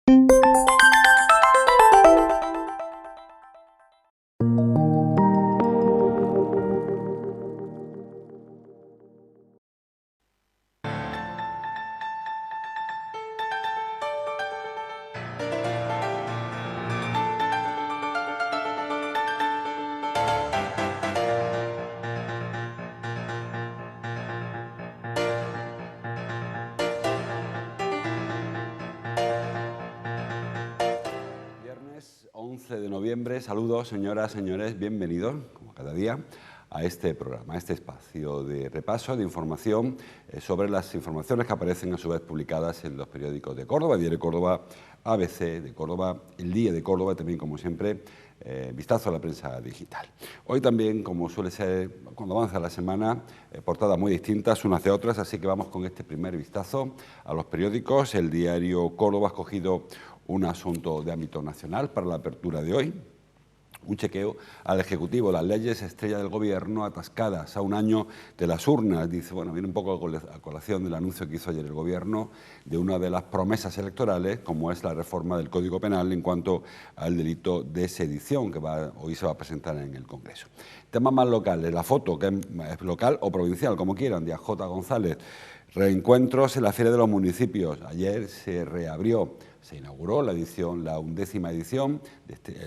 Viernes 11 de noviembre, saludos señoras, señores, bienvenidos, como cada día, a este programa, a este espacio de repaso, de información sobre las informaciones que aparecen a su vez publicadas en los periódicos de Córdoba, Diario de Córdoba, ABC de Córdoba, El Día de Córdoba, y también como siempre, vistazo a la prensa digital. Hoy también, como suele ser cuando avanza la semana, portadas muy distintas unas de otras, así que vamos con este primer vistazo a los periódicos. El Diario Córdoba ha escogido un asunto de ámbito nacional para la apertura de hoy. Un chequeo al Ejecutivo, las leyes estrella del Gobierno atascadas a un año de las urnas. Dice, bueno, viene un poco a colación del anuncio que hizo ayer el Gobierno de una de las promesas electorales, como es la reforma del Código Penal en cuanto al delito de sedición, que hoy se va a presentar en el Congreso. Temas más locales, la foto, que es local o provincial, como quieran, de AJ González. Reencuentros en la Feria de los Municipios. Ayer se reabrió, se inauguró la 11ª edición,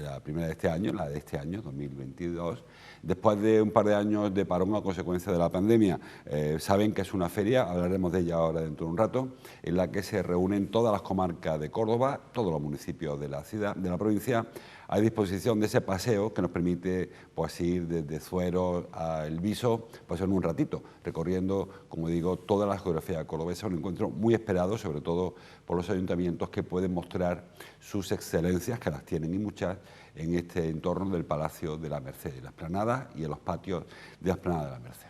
la primera de este año, la de este año, 2022, después de un par de años de parón a consecuencia de la pandemia. Saben que es una feria, hablaremos de ella ahora dentro de un rato, en la que se reúnen todas las comarcas de Córdoba, todos los municipios de la ciudad, de la provincia, a disposición de ese paseo que nos permite pues, ir desde Zuero a El Viso, pues en un ratito, recorriendo, como digo, toda la geografía cordobesa. Un encuentro muy esperado, sobre todo por los ayuntamientos que pueden mostrar sus excelencias, que las tienen y muchas, en este entorno del Palacio de la Merced, en la explanada y en los patios de la explanada de la Merced.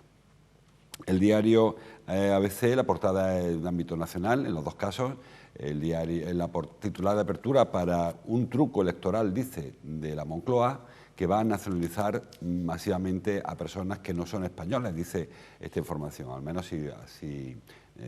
El diario ABC, la portada es de ámbito nacional, en los dos casos. El diario, en la titular de apertura, para un truco electoral, dice, de la Moncloa, que va a nacionalizar masivamente a personas que no son españolas, dice esta información, al menos así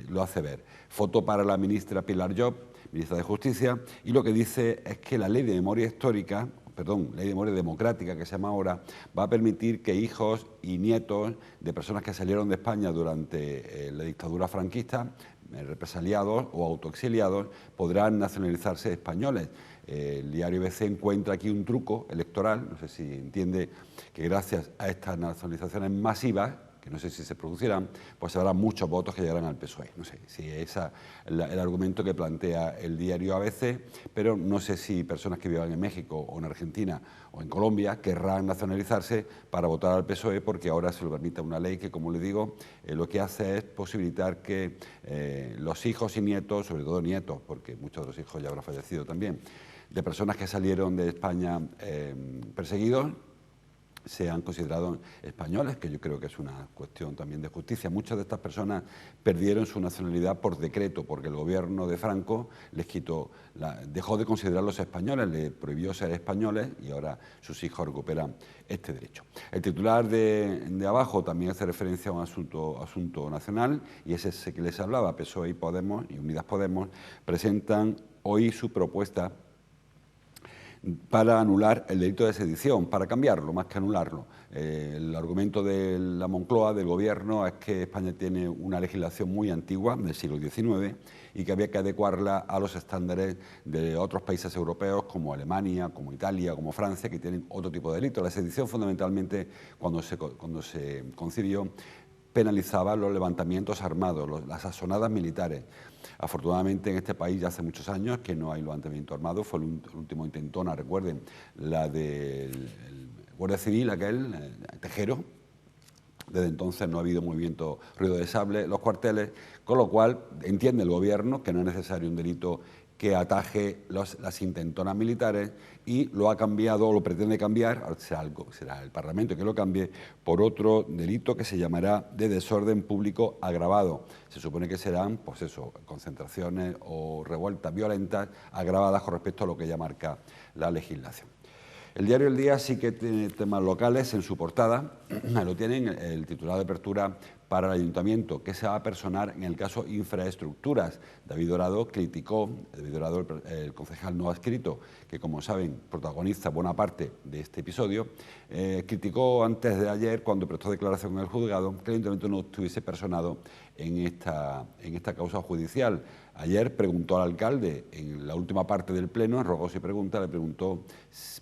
lo hace ver. Foto para la ministra Pilar Llop, ministra de Justicia, y lo que dice es que la ley de memoria histórica, ley de memoria democrática que se llama ahora, va a permitir que hijos y nietos de personas que salieron de España durante la dictadura franquista, represaliados o autoexiliados, podrán nacionalizarse españoles. El diario ABC encuentra aquí un truco electoral, no sé si entiende que gracias a estas nacionalizaciones masivas, que no sé si se producirán, pues habrá muchos votos que llegarán al PSOE. No sé si es el argumento que plantea el diario ABC, pero no sé si personas que vivan en México o en Argentina o en Colombia querrán nacionalizarse para votar al PSOE, porque ahora se lo permite una ley que, como le digo, lo que hace es posibilitar que los hijos y nietos, sobre todo nietos, porque muchos de los hijos ya habrán fallecido también, de personas que salieron de España perseguidos, sean considerados españoles, que yo creo que es una cuestión también de justicia. Muchas de estas personas perdieron su nacionalidad por decreto, porque el gobierno de Franco les dejó de considerarlos españoles, les prohibió ser españoles y ahora sus hijos recuperan este derecho. El titular de abajo también hace referencia a un asunto nacional, y es ese que les hablaba. PSOE y Podemos y Unidas Podemos presentan hoy su propuesta para anular el delito de sedición, para cambiarlo más que anularlo. El argumento de la Moncloa, del Gobierno, es que España tiene una legislación muy antigua, del siglo XIX, y que había que adecuarla a los estándares de otros países europeos como Alemania, como Italia, como Francia, que tienen otro tipo de delitos. La sedición, fundamentalmente, cuando se concibió, penalizaba los levantamientos armados, las asonadas militares. Afortunadamente en este país ya hace muchos años que no hay levantamiento armado, fue el último intentona, recuerden, la del Guardia Civil, aquel, Tejero. Desde entonces no ha habido movimiento, ruido de sable, los cuarteles, con lo cual entiende el Gobierno que no es necesario un delito que ataje las intentonas militares, y lo ha cambiado, o lo pretende cambiar, será el Parlamento que lo cambie, por otro delito que se llamará de desorden público agravado. Se supone que serán, pues eso, concentraciones o revueltas violentas agravadas con respecto a lo que ya marca la legislación. El diario El Día sí que tiene temas locales en su portada, lo tienen, el titular de apertura, para el ayuntamiento, que se va a personar en el caso infraestructuras. David Dorado criticó, David Dorado, el concejal no adscrito, que como saben protagoniza buena parte de este episodio, criticó antes de ayer, cuando prestó declaración en el juzgado, que el ayuntamiento no estuviese personado en esta causa judicial. Ayer preguntó al alcalde, en la última parte del pleno, en Rogos y Pregunta, le preguntó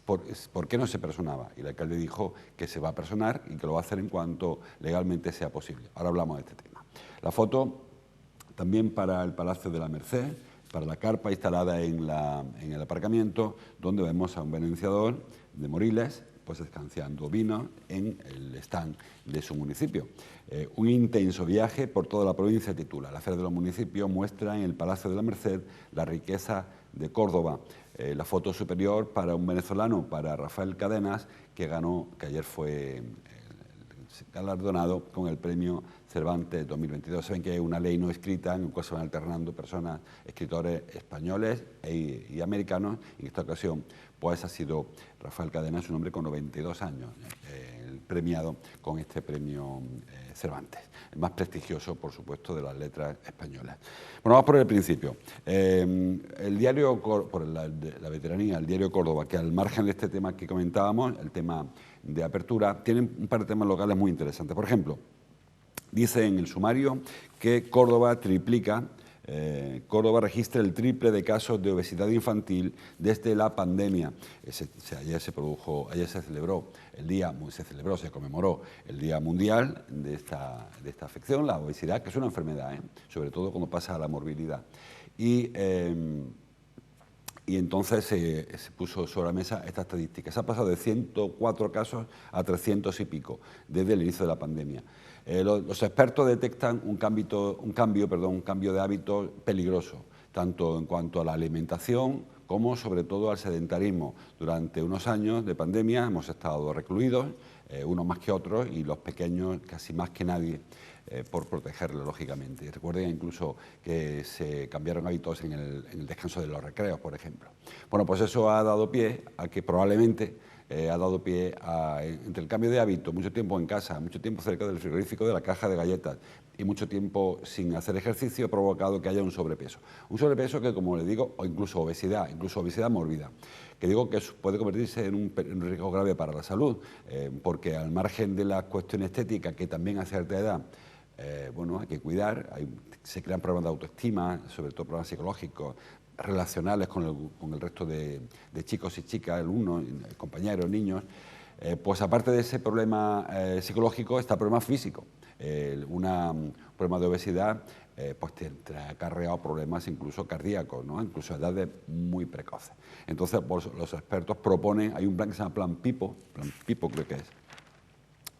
por qué no se personaba. Y el alcalde dijo que se va a personar y que lo va a hacer en cuanto legalmente sea posible. Ahora hablamos de este tema. La foto también para el Palacio de la Merced, para la carpa instalada en el aparcamiento, donde vemos a un beneficiador de Moriles, pues escanciando vino en el stand de su municipio. Un intenso viaje por toda la provincia titula. La Feria de los Municipios muestra en el Palacio de la Merced la riqueza de Córdoba. La foto superior para un venezolano, para Rafael Cadenas, que ayer fue galardonado con el premio Cervantes 2022. Saben que hay una ley no escrita en la cual se van alternando personas, escritores españoles y americanos. En esta ocasión, pues ha sido Rafael Cadenas, un hombre con 92 años, premiado con este premio Cervantes, el más prestigioso, por supuesto, de las letras españolas. Bueno, vamos por el principio. El diario, por la veteranía, el diario Córdoba, que al margen de este tema que comentábamos, el tema de apertura, tiene un par de temas locales muy interesantes. Por ejemplo, dice en el sumario que Córdoba registra el triple de casos de obesidad infantil desde la pandemia. Ayer se conmemoró el Día Mundial de esta afección, la obesidad, que es una enfermedad, sobre todo cuando pasa a la morbilidad. Y entonces se puso sobre la mesa esta estadística. Se ha pasado de 104 casos a 300 y pico desde el inicio de la pandemia. Los expertos detectan un cambio de hábitos peligroso, tanto en cuanto a la alimentación como sobre todo al sedentarismo. Durante unos años de pandemia hemos estado recluidos, unos más que otros, y los pequeños casi más que nadie, por protegerlos, lógicamente. Y recuerden incluso que se cambiaron hábitos en el descanso de los recreos, por ejemplo. Bueno, pues eso ha dado pie a que probablemente entre el cambio de hábito, mucho tiempo en casa, mucho tiempo cerca del frigorífico, de la caja de galletas y mucho tiempo sin hacer ejercicio, ha provocado que haya un sobrepeso. Un sobrepeso que, como le digo, o incluso obesidad mórbida, que digo que puede convertirse en un riesgo grave para la salud, porque al margen de la cuestión estética, que también a cierta edad, hay que cuidar, se crean problemas de autoestima, sobre todo problemas psicológicos, relacionales con el resto de chicos y chicas, alumnos, compañeros, niños. Pues aparte de ese problema psicológico está el problema físico. Un problema de obesidad pues te ha acarreado problemas incluso cardíacos, ¿no? Incluso a edades muy precoces. Entonces, pues, los expertos proponen, hay un plan que se llama Plan Pimpo creo que es,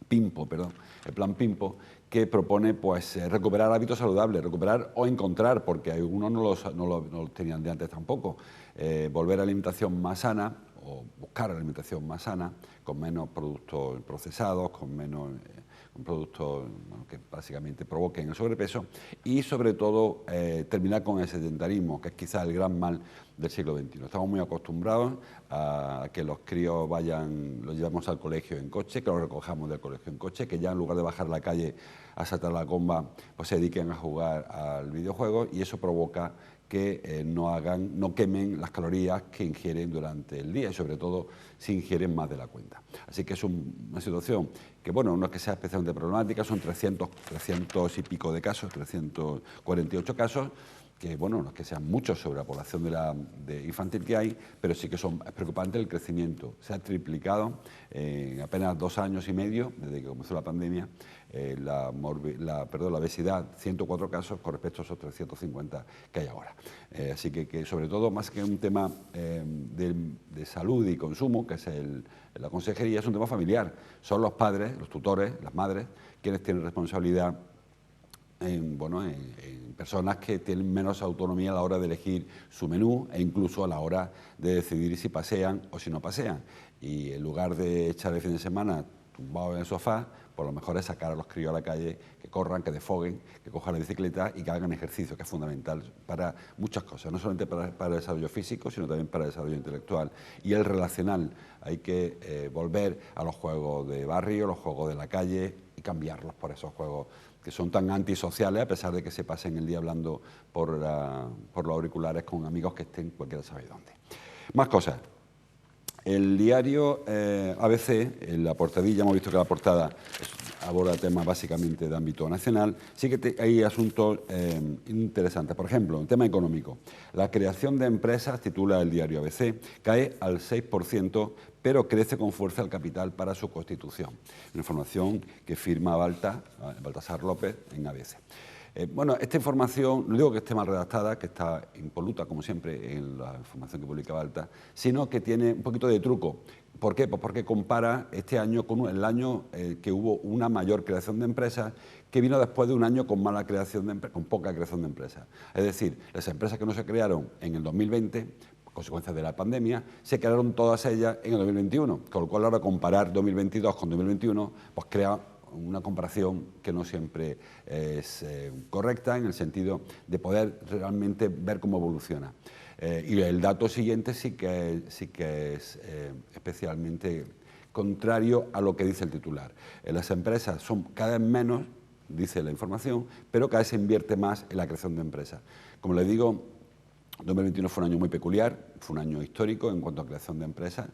el Plan Pimpo, que propone pues recuperar hábitos saludables, recuperar o encontrar, porque algunos no los tenían de antes tampoco, volver a alimentación más sana o buscar alimentación más sana, con menos productos procesados, con menos productos que básicamente provoquen el sobrepeso y sobre todo terminar con el sedentarismo, que es quizás el gran mal del siglo XXI. Estamos muy acostumbrados a que los críos los llevamos al colegio en coche, que los recojamos del colegio en coche, que ya en lugar de bajar a la calle a saltar la comba, pues se dediquen a jugar al videojuego, y eso provoca que no quemen las calorías que ingieren durante el día, y sobre todo si ingieren más de la cuenta. Así que es una situación que, bueno, no es que sea especialmente problemática, son 300 y pico de casos, 348 casos, que, bueno, no es que sean muchos sobre la población de infantil que hay, pero sí que es preocupante el crecimiento. Se ha triplicado en apenas 2 años y medio, desde que comenzó la pandemia, la obesidad, 104 casos con respecto a esos 350 que hay ahora. Así que sobre todo, más que un tema de salud y consumo, que es la consejería, es un tema familiar. Son los padres, los tutores, las madres, quienes tienen responsabilidad en personas que tienen menos autonomía a la hora de elegir su menú e incluso a la hora de decidir si pasean o si no pasean. Y en lugar de echar el fin de semana tumbado en el sofá, pues lo mejor es sacar a los críos a la calle, que corran, que desfoguen, que cojan la bicicleta y que hagan ejercicio, que es fundamental para muchas cosas, no solamente para el desarrollo físico, sino también para el desarrollo intelectual y el relacional. Hay que volver a los juegos de barrio, los juegos de la calle, y cambiarlos por esos juegos que son tan antisociales, a pesar de que se pasen el día hablando por los auriculares con amigos que estén cualquiera sabe dónde. Más cosas. El diario ABC, en la portadilla, hemos visto que la portada aborda temas básicamente de ámbito nacional, sí que hay asuntos interesantes. Por ejemplo, el tema económico. La creación de empresas, titula el diario ABC, cae al 6%, pero crece con fuerza el capital para su constitución. Una información que firma Baltasar López en ABC. Bueno, esta información, no digo que esté mal redactada, que está impoluta, como siempre, en la información que publica Balta, sino que tiene un poquito de truco. ¿Por qué? Pues porque compara este año con el año que hubo una mayor creación de empresas, que vino después de un año con con poca creación de empresas. Es decir, las empresas que no se crearon en el 2020, consecuencias de la pandemia, se crearon todas ellas en el 2021, con lo cual ahora comparar 2022 con 2021, pues crea una comparación que no siempre es correcta en el sentido de poder realmente ver cómo evoluciona. Y el dato siguiente sí que es especialmente contrario a lo que dice el titular. Las empresas son cada vez menos, dice la información, pero cada vez se invierte más en la creación de empresas. Como les digo, 2021 fue un año muy peculiar, fue un año histórico en cuanto a creación de empresas.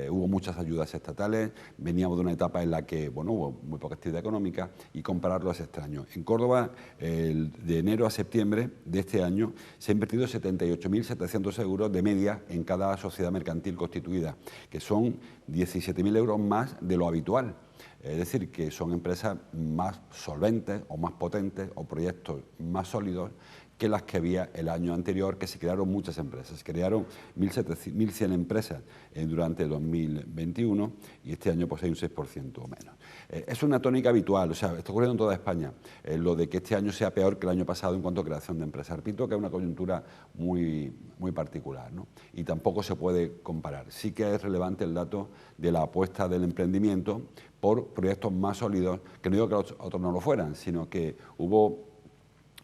Hubo muchas ayudas estatales, veníamos de una etapa en la que hubo muy poca actividad económica y compararlo es extraño. En Córdoba, de enero a septiembre de este año, se ha invertido 78.700 euros de media en cada sociedad mercantil constituida, que son 17.000 euros más de lo habitual. Es decir, que son empresas más solventes o más potentes o proyectos más sólidos que las que había el año anterior, que se crearon muchas empresas. Se crearon 1.100 empresas durante el 2021 y este año pues hay un 6% o menos. Es una tónica habitual, o sea, está ocurriendo en toda España, lo de que este año sea peor que el año pasado en cuanto a creación de empresas. Repito que es una coyuntura muy particular, ¿no? Y tampoco se puede comparar. Sí que es relevante el dato de la apuesta del emprendimiento por proyectos más sólidos, que no digo que los otros no lo fueran, sino que hubo,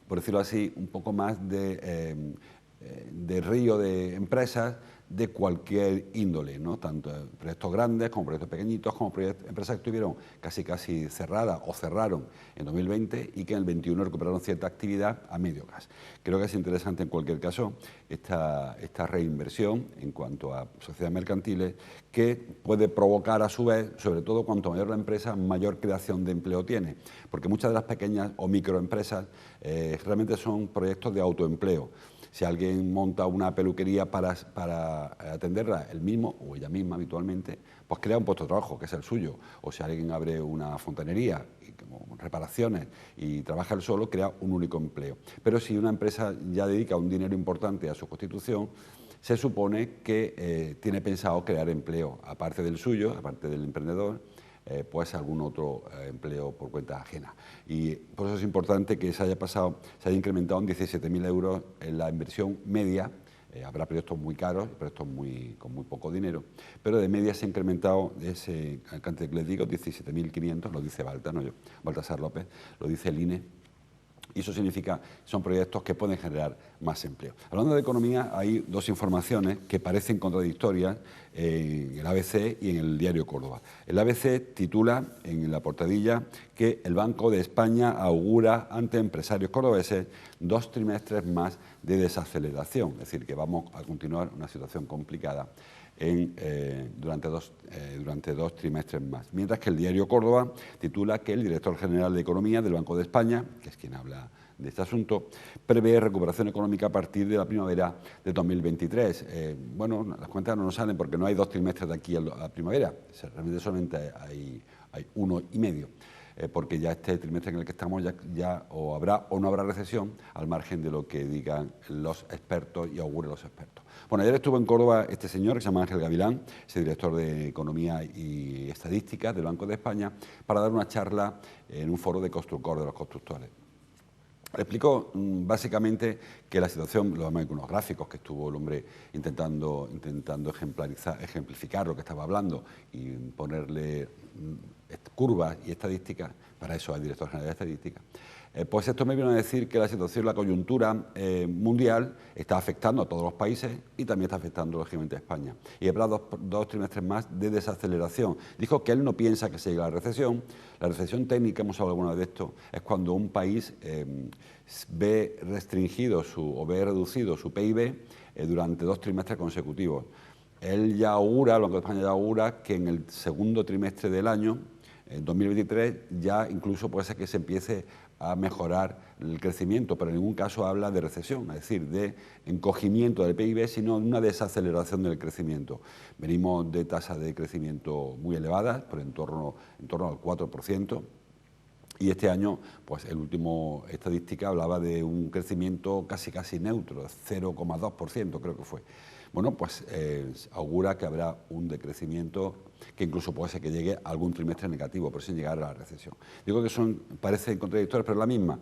por decirlo así, un poco más de río de empresas de cualquier índole, ¿no? Tanto proyectos grandes como proyectos pequeñitos, como empresas que estuvieron casi cerradas o cerraron en 2020 y que en el 2021 recuperaron cierta actividad a medio gas. Creo que es interesante en cualquier caso esta reinversión en cuanto a sociedades mercantiles, que puede provocar a su vez, sobre todo cuanto mayor la empresa, mayor creación de empleo tiene, porque muchas de las pequeñas o microempresas realmente son proyectos de autoempleo. Si alguien monta una peluquería para atenderla él mismo o ella misma habitualmente, pues crea un puesto de trabajo, que es el suyo. O si alguien abre una fontanería, como reparaciones, y trabaja él solo, crea un único empleo. Pero si una empresa ya dedica un dinero importante a su constitución, se supone que tiene pensado crear empleo, aparte del suyo, aparte del emprendedor, pues algún otro empleo por cuenta ajena. Y por eso es importante que se haya incrementado en 17.000 euros en la inversión media. Habrá proyectos muy caros, proyectos con muy poco dinero, pero de media se ha incrementado ese alcance que les digo, 17.500, lo dice Balta, no yo, Baltasar López, lo dice el INE. Y eso significa que son proyectos que pueden generar más empleo. Hablando de economía, hay dos informaciones que parecen contradictorias en el ABC y en el diario Córdoba. El ABC titula en la portadilla que el Banco de España augura ante empresarios cordobeses 2 trimestres más de desaceleración, es decir, que vamos a continuar una situación complicada durante dos trimestres más. Mientras que el diario Córdoba titula que el director general de Economía del Banco de España, que es quien habla de este asunto, prevé recuperación económica a partir de la primavera de 2023. Bueno, las cuentas no nos salen porque no hay 2 trimestres de aquí a la primavera, realmente solamente hay 1,5. Porque ya este trimestre en el que estamos ya o habrá o no habrá recesión, al margen de lo que digan los expertos y auguren los expertos. Bueno, ayer estuvo en Córdoba este señor que se llama Ángel Gavilán, es el director de Economía y Estadística del Banco de España, para dar una charla en un foro de Constructor, de los constructores. Le explicó básicamente que la situación, lo vemos con unos gráficos que estuvo el hombre intentando ejemplificar lo que estaba hablando y ponerle curvas y estadísticas, para eso hay director general de Estadística. Pues esto me viene a decir que la situación, la coyuntura mundial está afectando a todos los países y también está afectando lógicamente a España. Y habrá dos trimestres más de desaceleración. Dijo que él no piensa que se llegue a la recesión. La recesión técnica, hemos hablado alguna vez de esto, es cuando un país ve restringido o ve reducido su PIB durante 2 trimestres consecutivos. Él ya augura, el Banco de España ya augura que en el segundo trimestre del año, en 2023, ya incluso puede ser que se empiece a mejorar el crecimiento, pero en ningún caso habla de recesión, es decir, de encogimiento del PIB, sino de una desaceleración del crecimiento. Venimos de tasas de crecimiento muy elevadas, por en torno al 4%, y este año, pues el último estadística hablaba de un crecimiento casi neutro, 0,2% creo que fue. Bueno, pues augura que habrá un decrecimiento que incluso puede ser que llegue a algún trimestre negativo, pero sin llegar a la recesión. Digo que parecen contradictorias, pero es la misma.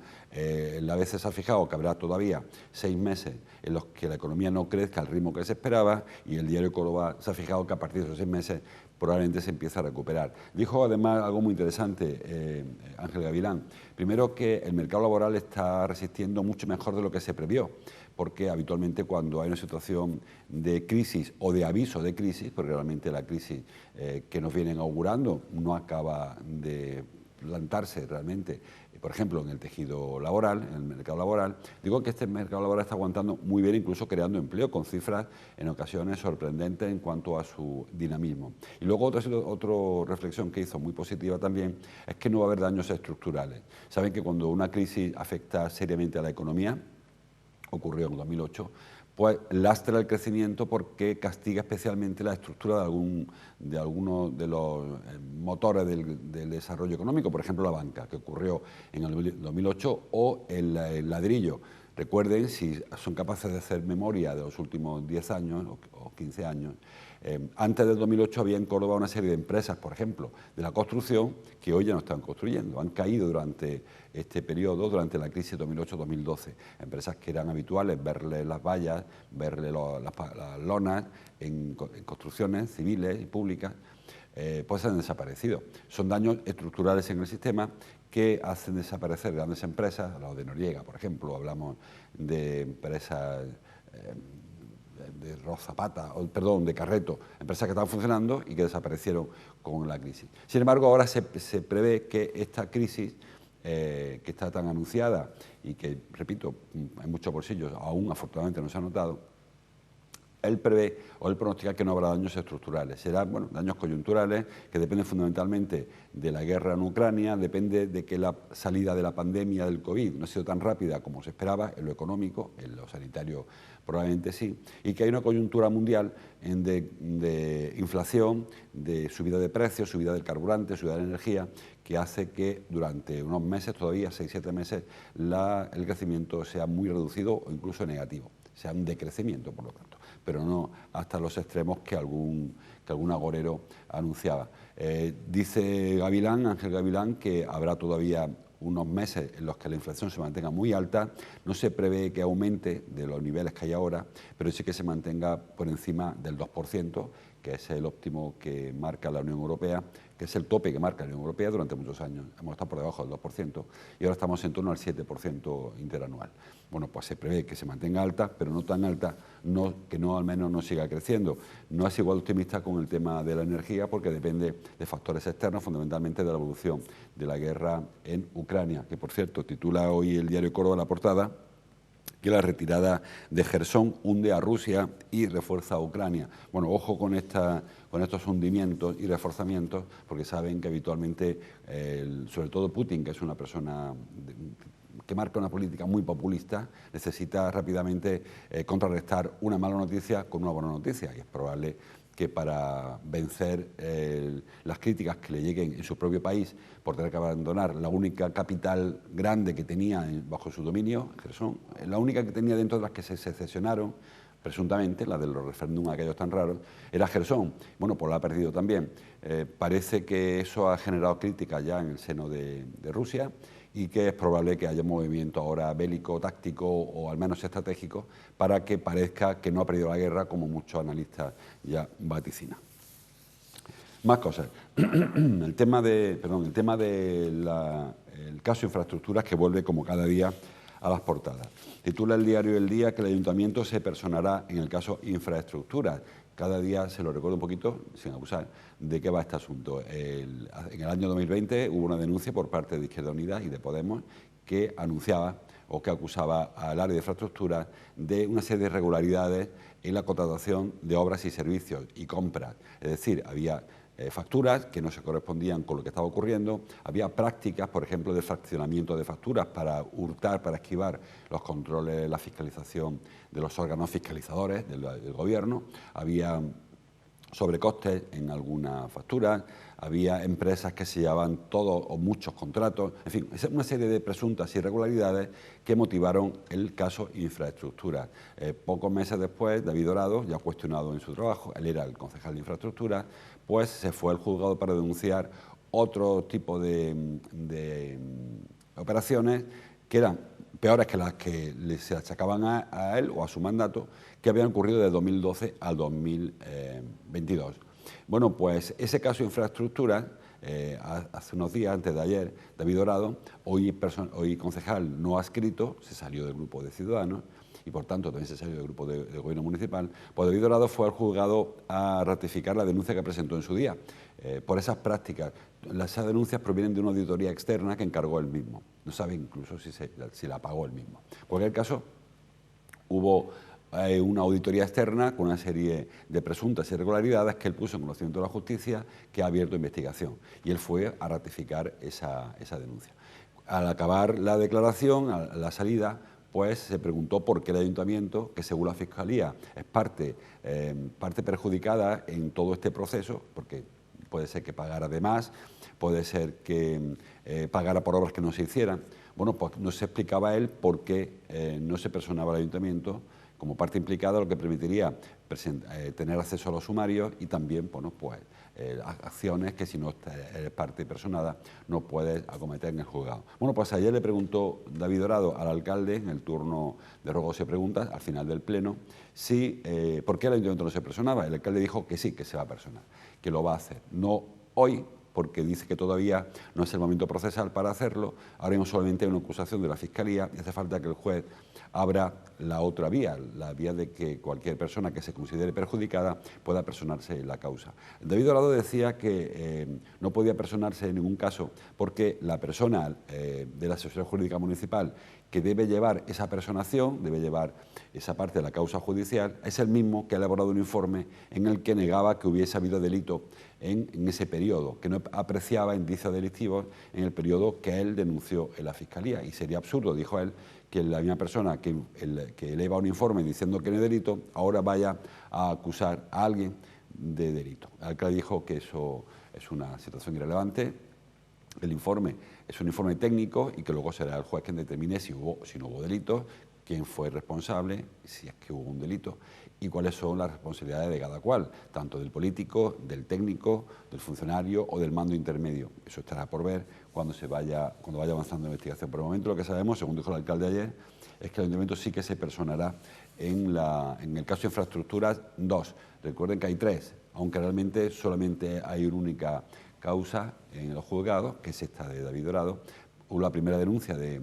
La ABC se ha fijado que habrá todavía 6 meses en los que la economía no crezca al ritmo que se esperaba, y el diario Córdoba se ha fijado que a partir de esos 6 meses probablemente se empiece a recuperar. Dijo además algo muy interesante Ángel Gavilán. Primero, que el mercado laboral está resistiendo mucho mejor de lo que se previó, porque habitualmente cuando hay una situación de crisis o de aviso de crisis, porque realmente la crisis que nos vienen augurando no acaba de plantarse realmente, por ejemplo, en el tejido laboral, en el mercado laboral, digo que este mercado laboral está aguantando muy bien, incluso creando empleo, con cifras en ocasiones sorprendentes en cuanto a su dinamismo. Y luego otra reflexión que hizo muy positiva también es que no va a haber daños estructurales. Saben que cuando una crisis afecta seriamente a la economía, ocurrió en 2008, pues lastra el crecimiento porque castiga especialmente la estructura de algunos de los motores del desarrollo económico, por ejemplo la banca, que ocurrió en el 2008, o el ladrillo. Recuerden, si son capaces de hacer memoria de los últimos 10 años o 15 años, antes del 2008 había en Córdoba una serie de empresas, por ejemplo, de la construcción, que hoy ya no están construyendo. Han caído durante este periodo, durante la crisis 2008-2012. Empresas que eran habituales verle las vallas, verle las lonas en construcciones civiles y públicas, pues han desaparecido. Son daños estructurales en el sistema que hacen desaparecer grandes empresas. Hablamos de Noriega, por ejemplo, hablamos de empresas de Zapata, de Carreto, empresas que estaban funcionando y que desaparecieron con la crisis. Sin embargo, ahora se prevé que esta crisis, que está tan anunciada y que, repito, en muchos bolsillos aún afortunadamente no se ha notado, él prevé o él pronostica que no habrá daños estructurales. Serán daños coyunturales que dependen fundamentalmente de la guerra en Ucrania, depende de que la salida de la pandemia del COVID no ha sido tan rápida como se esperaba, en lo económico, en lo sanitario probablemente sí, y que hay una coyuntura mundial de inflación, de subida de precios, subida del carburante, subida de la energía, que hace que durante unos meses, todavía 6-7 meses, el crecimiento sea muy reducido o incluso negativo, sea un decrecimiento, por lo tanto, pero no hasta los extremos que algún agorero anunciaba. Dice Ángel Gavilán, que habrá todavía unos meses en los que la inflación se mantenga muy alta. No se prevé que aumente de los niveles que hay ahora, pero sí que se mantenga por encima del 2%, que es el óptimo que marca la Unión Europea, que es el tope que marca la Unión Europea durante muchos años. Hemos estado por debajo del 2% y ahora estamos en torno al 7% interanual. Bueno, pues se prevé que se mantenga alta, pero no tan alta, que al menos no siga creciendo. No es igual optimista con el tema de la energía, porque depende de factores externos, fundamentalmente de la evolución de la guerra en Ucrania, que por cierto titula hoy el diario Córdoba la portada, que la retirada de Jersón hunde a Rusia y refuerza a Ucrania. Bueno, ojo con estos hundimientos y reforzamientos, porque saben que habitualmente, sobre todo Putin, que es una persona que marca una política muy populista, necesita rápidamente contrarrestar una mala noticia con una buena noticia, y es probable que para vencer las críticas que le lleguen en su propio país por tener que abandonar la única capital grande que tenía bajo su dominio, Jersón, la única que tenía dentro de las que se secesionaron, presuntamente, la de los referéndum aquellos tan raros, era Jersón. Bueno, pues la ha perdido también. Parece que eso ha generado críticas ya en el seno de Rusia, y que es probable que haya un movimiento ahora bélico, táctico o al menos estratégico para que parezca que no ha perdido la guerra, como muchos analistas ya vaticinan. Más cosas. El tema de la el caso Infraestructuras, que vuelve como cada día a las portadas. Titula el diario El Día que el Ayuntamiento se personará en el caso Infraestructuras. Cada día se lo recuerdo un poquito, sin abusar, de qué va este asunto. En el año 2020 hubo una denuncia por parte de Izquierda Unida y de Podemos que anunciaba o que acusaba al área de infraestructuras de una serie de irregularidades en la contratación de obras y servicios y compras. Es decir, había facturas que no se correspondían con lo que estaba ocurriendo, había prácticas, por ejemplo, de fraccionamiento de facturas para hurtar, para esquivar los controles, la fiscalización de los órganos fiscalizadores del Gobierno, había sobrecostes en algunas facturas, había empresas que se llevaban todos o muchos contratos, en fin, una serie de presuntas irregularidades que motivaron el caso Infraestructuras. Pocos meses después, David Dorado, ya cuestionado en su trabajo, él era el concejal de Infraestructuras, pues se fue al juzgado para denunciar otro tipo de operaciones que eran peores que las que se achacaban a él o a su mandato, que habían ocurrido de 2012 al 2022. Bueno, pues ese caso de Infraestructuras, hace unos días, antes de ayer, David Dorado, hoy concejal no adscrito, se salió del grupo de Ciudadanos y por tanto también se salió del grupo de Gobierno Municipal, pues David Dorado fue al juzgado a ratificar la denuncia que presentó en su día por esas prácticas. Esas denuncias provienen de una auditoría externa que encargó él mismo. No sabe incluso si la pagó él mismo. En cualquier caso, hubo una auditoría externa con una serie de presuntas irregularidades que él puso en conocimiento de la justicia, que ha abierto investigación. Y él fue a ratificar esa denuncia. Al acabar la declaración, a la salida, pues se preguntó por qué el ayuntamiento, que según la Fiscalía es parte perjudicada en todo este proceso, porque puede ser que pagara de más, puede ser que pagara por obras que no se hicieran. Bueno, pues no se explicaba él por qué no se personaba el ayuntamiento como parte implicada, lo que permitiría tener acceso a los sumarios y también, bueno, pues acciones que si no eres parte personada no puedes acometer en el juzgado. Bueno, pues ayer le preguntó David Dorado al alcalde, en el turno de ruegos y preguntas, al final del pleno, por qué el ayuntamiento no se personaba. El alcalde dijo que sí, que se va a personar, que lo va a hacer. No hoy, porque dice que todavía no es el momento procesal para hacerlo, ahora mismo solamente hay una acusación de la Fiscalía y hace falta que el juez abra la otra vía, la vía de que cualquier persona que se considere perjudicada pueda personarse en la causa. David Dorado decía que no podía personarse en ningún caso porque la persona de la Asesoría Jurídica Municipal que debe llevar esa personación, debe llevar esa parte de la causa judicial, es el mismo que ha elaborado un informe en el que negaba que hubiese habido delito en ese periodo, que no apreciaba indicios delictivos en el periodo que él denunció en la Fiscalía. Y sería absurdo, dijo él, que la misma persona que eleva un informe diciendo que no hay delito, ahora vaya a acusar a alguien de delito. El alcalde dijo que eso es una situación irrelevante. El informe es un informe técnico y que luego será el juez quien determine si no hubo delito, quién fue responsable, si es que hubo un delito y cuáles son las responsabilidades de cada cual, tanto del político, del técnico, del funcionario o del mando intermedio. Eso estará por ver cuando vaya avanzando la investigación. Por el momento lo que sabemos, según dijo el alcalde ayer, es que el ayuntamiento sí que se personará en el caso de Infraestructuras 2. Recuerden que hay 3, aunque realmente solamente hay una única causa en los juzgados, que es esta de David Dorado. Hubo la primera denuncia de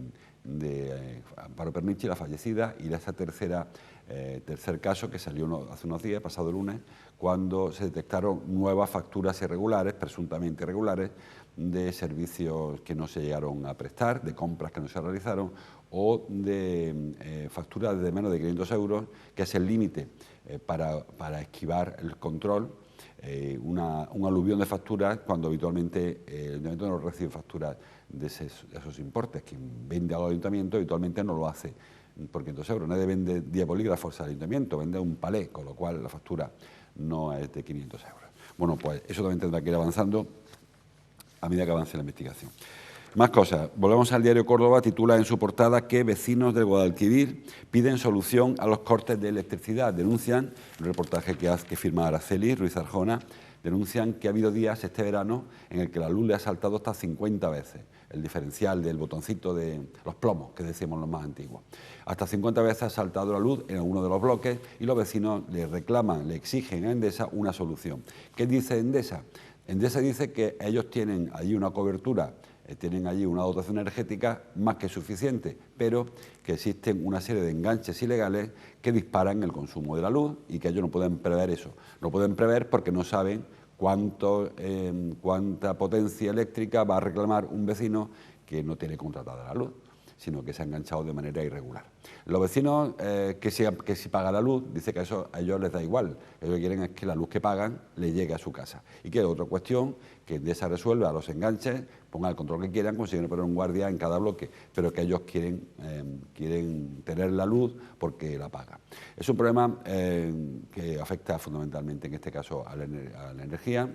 Amparo Pernichi, la fallecida, y esta tercer caso que salió hace unos días, pasado lunes, cuando se detectaron nuevas facturas irregulares, presuntamente irregulares, de servicios que no se llegaron a prestar, de compras que no se realizaron o de facturas de menos de 500 euros, que es el límite para esquivar el control. Un aluvión de facturas cuando habitualmente el ayuntamiento no recibe facturas de esos importes. Quien vende al ayuntamiento habitualmente no lo hace por 500 euros. Nadie vende 10 bolígrafos al ayuntamiento, vende un palé, con lo cual la factura no es de 500 euros. Bueno, pues eso también tendrá que ir avanzando a medida que avance la investigación. Más cosas. Volvemos al diario Córdoba, titula en su portada que vecinos del Guadalquivir piden solución a los cortes de electricidad. Denuncian, un reportaje que firma Araceli Ruiz Arjona, denuncian que ha habido días este verano en el que la luz le ha saltado hasta 50 veces, el diferencial del botoncito de los plomos, que decimos los más antiguos. Hasta 50 veces ha saltado la luz en alguno de los bloques y los vecinos le reclaman, le exigen a Endesa una solución. ¿Qué dice Endesa? Endesa dice que ellos tienen allí una cobertura tienen allí una dotación energética más que suficiente, pero que existen una serie de enganches ilegales que disparan el consumo de la luz y que ellos no pueden prever eso. No pueden prever porque no saben cuánta potencia eléctrica va a reclamar un vecino que no tiene contratada la luz, sino que se ha enganchado de manera irregular. Los vecinos que si pagan la luz, dice que eso a ellos les da igual. Ellos lo que quieren es que la luz que pagan les llegue a su casa. Y que otra cuestión, que Endesa resuelva los enganches, ponga el control que quieran, consiguen poner un guardia en cada bloque, pero que ellos quieren tener la luz porque la pagan. Es un problema que afecta fundamentalmente, en este caso, a la energía,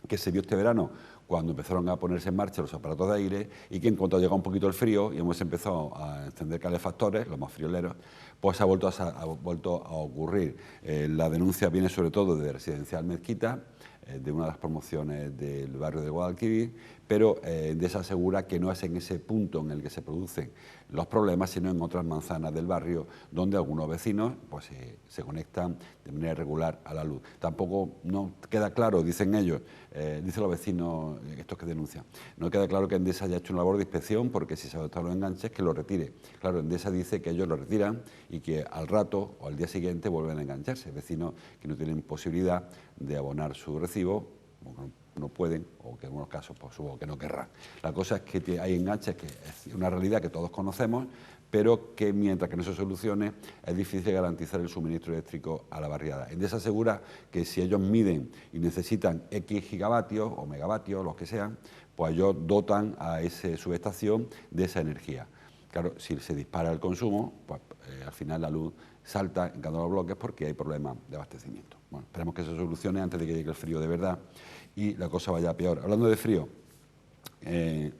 que se vio este verano cuando empezaron a ponerse en marcha los aparatos de aire y que en cuanto ha llegado un poquito el frío y hemos empezado a encender calefactores, los más frioleros, pues ha vuelto a ocurrir. La denuncia viene sobre todo de Residencial Mezquita, de una de las promociones del barrio de Guadalquivir, pero Endesa asegura que no es en ese punto en el que se producen los problemas, sino en otras manzanas del barrio donde algunos vecinos pues, se conectan de manera regular a la luz. Tampoco no queda claro, dicen ellos, dicen los vecinos, estos que denuncian, no queda claro que Endesa haya hecho una labor de inspección porque si se adoptan los enganches, que lo retire. Claro, Endesa dice que ellos lo retiran y que al rato o al día siguiente vuelven a engancharse. Vecinos que no tienen posibilidad de abonar su recibo, no pueden, o que en algunos casos pues, supongo que no querrán. La cosa es que hay enganches, que es una realidad que todos conocemos, pero que mientras que no se solucione es difícil garantizar el suministro eléctrico a la barriada. Endesa asegura que si ellos miden y necesitan X gigavatios o megavatios, los que sean, pues ellos dotan a esa subestación de esa energía. Claro, si se dispara el consumo, pues al final la luz salta en cada uno de los bloques porque hay problemas de abastecimiento. Bueno, esperemos que se solucione antes de que llegue el frío de verdad y la cosa vaya a peor. Hablando de frío,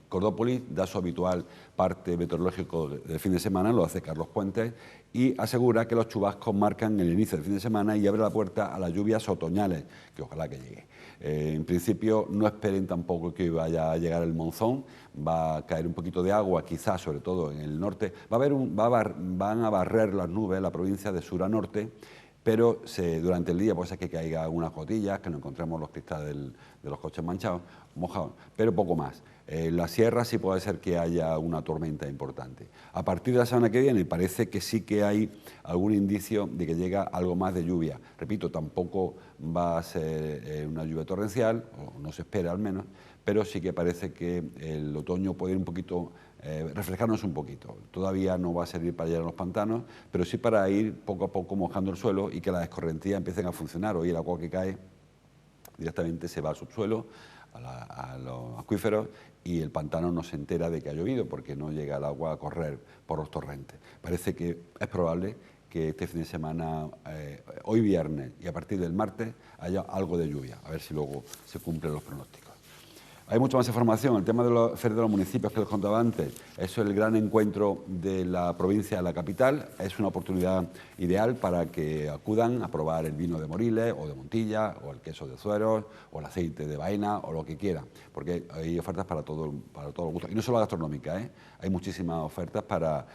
Cordópolis da su habitual parte meteorológico del fin de semana, lo hace Carlos Puentes, y asegura que los chubascos marcan el inicio del fin de semana y abre la puerta a las lluvias otoñales, que ojalá que llegue. En principio no esperen tampoco que vaya a llegar el monzón, va a caer un poquito de agua, quizás sobre todo en el norte, van a barrer las nubes la provincia de sur a norte, pero durante el día puede ser que caiga algunas gotillas, que nos encontremos los cristales de los coches manchados, mojados, pero poco más. En la sierra sí puede ser que haya una tormenta importante. A partir de la semana que viene parece que sí que hay algún indicio de que llega algo más de lluvia. Repito, tampoco va a ser una lluvia torrencial, o no se espera al menos, pero sí que parece que el otoño puede ir un poquito, reflejarnos un poquito. Todavía no va a servir para llenar los pantanos, pero sí para ir poco a poco mojando el suelo y que las escorrentías empiecen a funcionar. Hoy el agua que cae directamente se va al subsuelo, a los acuíferos, y el pantano no se entera de que ha llovido porque no llega el agua a correr por los torrentes. Parece que es probable que este fin de semana, hoy viernes y a partir del martes, haya algo de lluvia, a ver si luego se cumplen los pronósticos. Hay mucha más información. El tema de los ferias de los municipios que les contaba antes, eso es el gran encuentro de la provincia a la capital. Es una oportunidad ideal para que acudan a probar el vino de Moriles o de Montilla, o el queso de Sueros, o el aceite de Baena, o lo que quieran, porque hay ofertas para todos los gustos. Y no solo gastronómicas, hay muchísimas ofertas para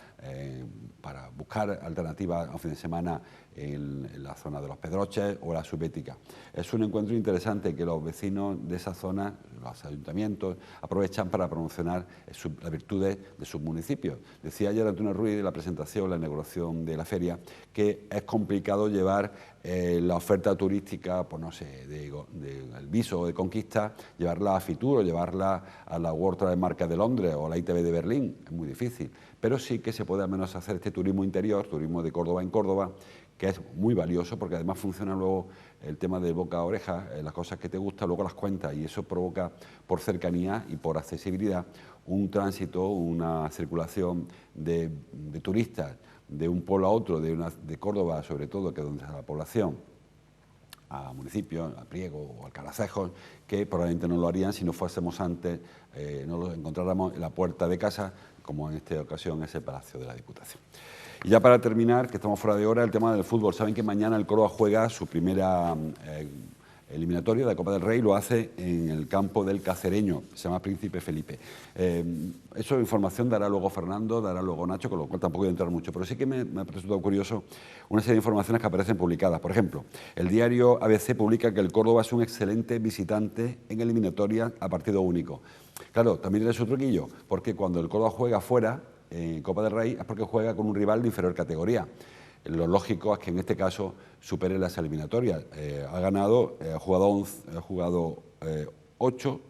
buscar alternativas a un fin de semana en la zona de los Pedroches o la Subbética. Es un encuentro interesante que los vecinos de esa zona, los ayuntamientos, aprovechan para promocionar las virtudes de sus municipios. Decía ayer Antonio Ruiz en la presentación, la inauguración de la feria, que es complicado llevar la oferta turística, pues no sé, del Viso o de Conquista, llevarla a Fitur o llevarla a la World Travel Market de Londres o a la ITV de Berlín, es muy difícil, pero sí que se puede al menos hacer este turismo interior, turismo de Córdoba en Córdoba, que es muy valioso porque además funciona luego el tema de boca a oreja, las cosas que te gustan, luego las cuentas, y eso provoca por cercanía y por accesibilidad un tránsito, una circulación de turistas de un pueblo a otro, de Córdoba sobre todo, que es donde está la población, a municipios, a Priego o a Calacejos, que probablemente no lo harían si no fuésemos antes, no los encontráramos en la puerta de casa, como en esta ocasión es el Palacio de la Diputación. Y ya para terminar, que estamos fuera de hora, el tema del fútbol. Saben que mañana el Córdoba juega su primera eliminatoria de la Copa del Rey, lo hace en el campo del Cacereño, se llama Príncipe Felipe. Eso información dará luego Fernando, dará luego Nacho, con lo cual tampoco voy a entrar mucho, pero sí que me ha resultado curioso una serie de informaciones que aparecen publicadas. Por ejemplo, el diario ABC publica que el Córdoba es un excelente visitante en eliminatoria a partido único. Claro, también tiene su truquillo, porque cuando el Córdoba juega fuera, en Copa del Rey, es porque juega con un rival de inferior categoría. Lo lógico es que en este caso supere las eliminatorias. Ha jugado 8,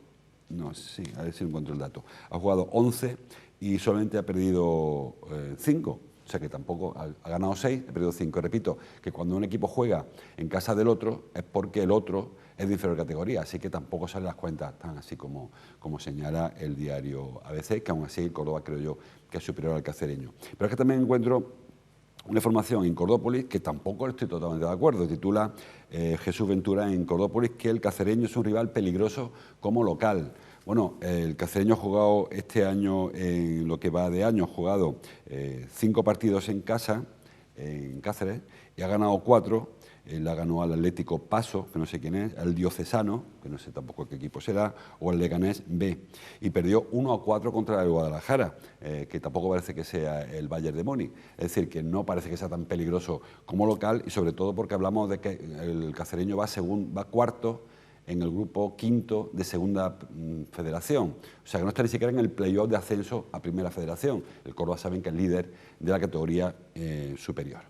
no, sí, a ver si encuentro el dato. Ha jugado 11 y solamente ha perdido 5. O sea que tampoco ha ganado 6, ha perdido 5. Repito, que cuando un equipo juega en casa del otro es porque el otro es de inferior categoría, así que tampoco salen las cuentas tan así como señala el diario ABC, que aún así el Córdoba creo yo que es superior al Cacereño. Pero es que también encuentro una información en Cordópolis que tampoco estoy totalmente de acuerdo. Titula Jesús Ventura en Cordópolis que el Cacereño es un rival peligroso como local. Bueno, el Cacereño ha jugado este año, en lo que va de año, ha jugado 5 partidos en casa, en Cáceres, y ha ganado 4. La ganó al Atlético Paso, que no sé quién es, al Diocesano, que no sé tampoco qué equipo será, o al Leganés B. Y perdió 1-4 contra el Guadalajara, que tampoco parece que sea el Bayern de Múnich. Es decir, que no parece que sea tan peligroso como local, y sobre todo porque hablamos de que el Cacereño va cuarto en el grupo quinto de segunda federación. O sea, que no está ni siquiera en el playoff de ascenso a primera federación. El Córdoba saben que es líder de la categoría superior.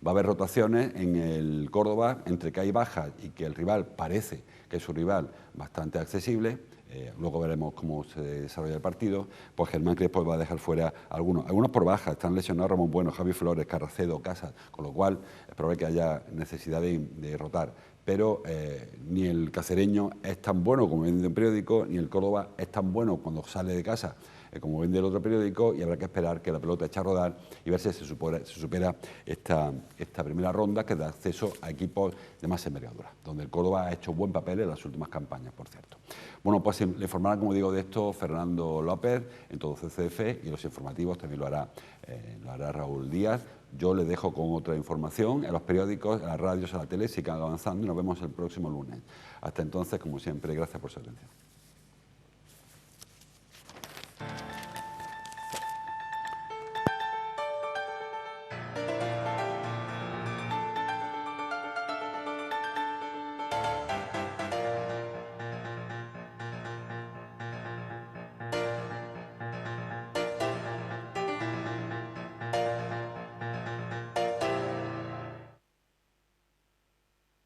Va a haber rotaciones en el Córdoba entre que hay bajas y que el rival parece que es un rival bastante accesible. Luego veremos cómo se desarrolla el partido. Pues Germán Crespo va a dejar fuera algunos por baja. Están lesionados Ramón Bueno, Javi Flores, Carracedo, Casas, con lo cual es probable que haya necesidad de rotar. Pero ni el Cacereño es tan bueno como vende un periódico, ni el Córdoba es tan bueno cuando sale de casa como vende el otro periódico, y habrá que esperar que la pelota eche a rodar y ver si se supera esta primera ronda, que da acceso a equipos de más envergadura, donde el Córdoba ha hecho buen papel en las últimas campañas, por cierto. Bueno, pues le informará, como digo, de esto Fernando López en todo CCF, y los informativos también lo hará Raúl Díaz. Yo le dejo con otra información en los periódicos, en las radios, en la tele, sigan avanzando, y nos vemos el próximo lunes. Hasta entonces, como siempre, gracias por su atención.